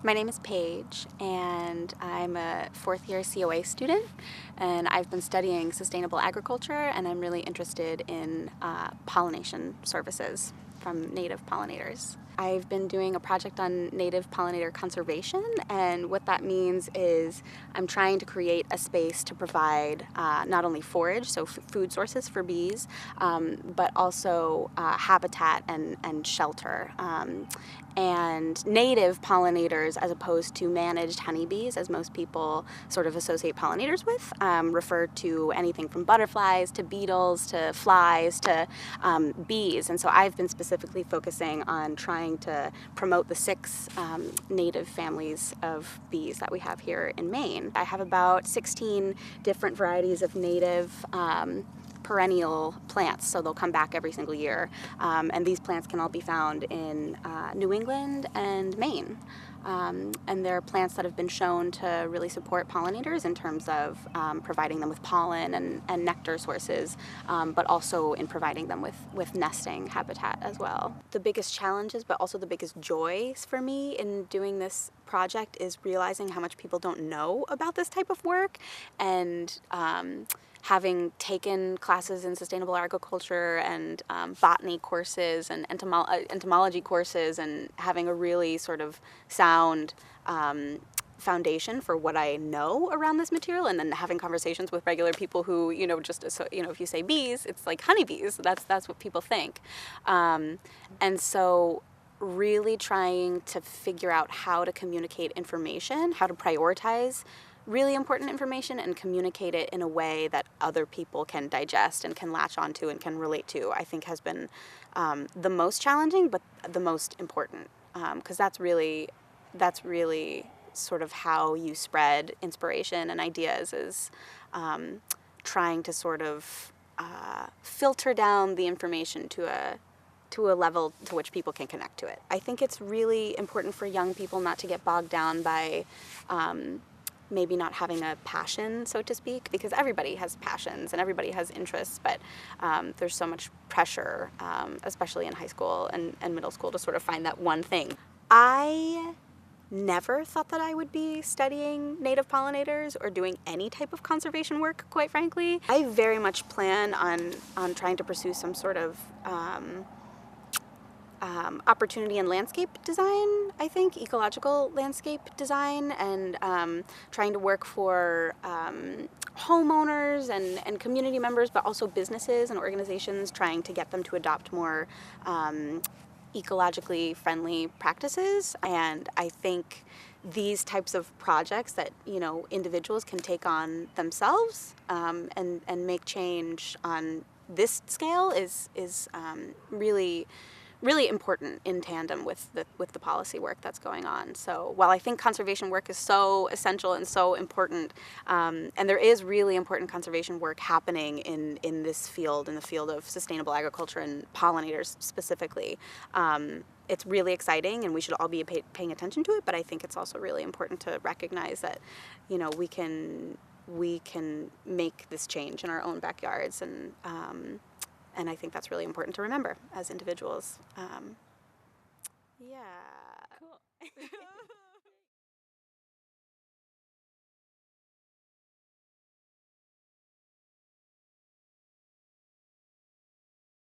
My name is Paige, and I'm a fourth-year COA student, and I've been studying sustainable agriculture, and I'm really interested in pollination services from native pollinators. I've been doing a project on native pollinator conservation, and what that means is I'm trying to create a space to provide not only forage, so food sources for bees, but also habitat and shelter. And native pollinators, as opposed to managed honeybees, as most people sort of associate pollinators with, refer to anything from butterflies to beetles to flies to bees. And so I've been specifically focusing on trying to promote the 6 native families of bees that we have here in Maine. I have about 16 different varieties of native perennial plants, so they'll come back every single year. And these plants can all be found in New England and Maine. And they're plants that have been shown to really support pollinators in terms of providing them with pollen and nectar sources, but also in providing them with nesting habitat as well. The biggest challenges, but also the biggest joys for me in doing this project is realizing how much people don't know about this type of work, and having taken classes in sustainable agriculture and botany courses and entomology courses, and having a really sort of sound foundation for what I know around this material, and then having conversations with regular people who, if you say bees, it's like honeybees. That's what people think. And so really trying to figure out how to communicate information, how to prioritize really important information and communicate it in a way that other people can digest and can latch onto and can relate to, I think has been the most challenging, but the most important, because that's really sort of how you spread inspiration and ideas, is trying to sort of filter down the information to a level to which people can connect to it. I think it's really important for young people not to get bogged down by maybe not having a passion, so to speak, because everybody has passions and everybody has interests, but there's so much pressure, especially in high school and middle school, to sort of find that one thing. I never thought that I would be studying native pollinators or doing any type of conservation work, quite frankly. I very much plan on trying to pursue some sort of opportunity in landscape design, I think, ecological landscape design, and trying to work for homeowners and community members, but also businesses and organizations, trying to get them to adopt more ecologically friendly practices. And I think these types of projects that individuals can take on themselves and make change on this scale is really important in tandem with the policy work that's going on. So while I think conservation work is so essential and so important, and there is really important conservation work happening in this field, in the field of sustainable agriculture and pollinators specifically, it's really exciting and we should all be paying attention to it, but I think it's also really important to recognize that we can make this change in our own backyards, and I think that's really important to remember as individuals. Yeah. Cool.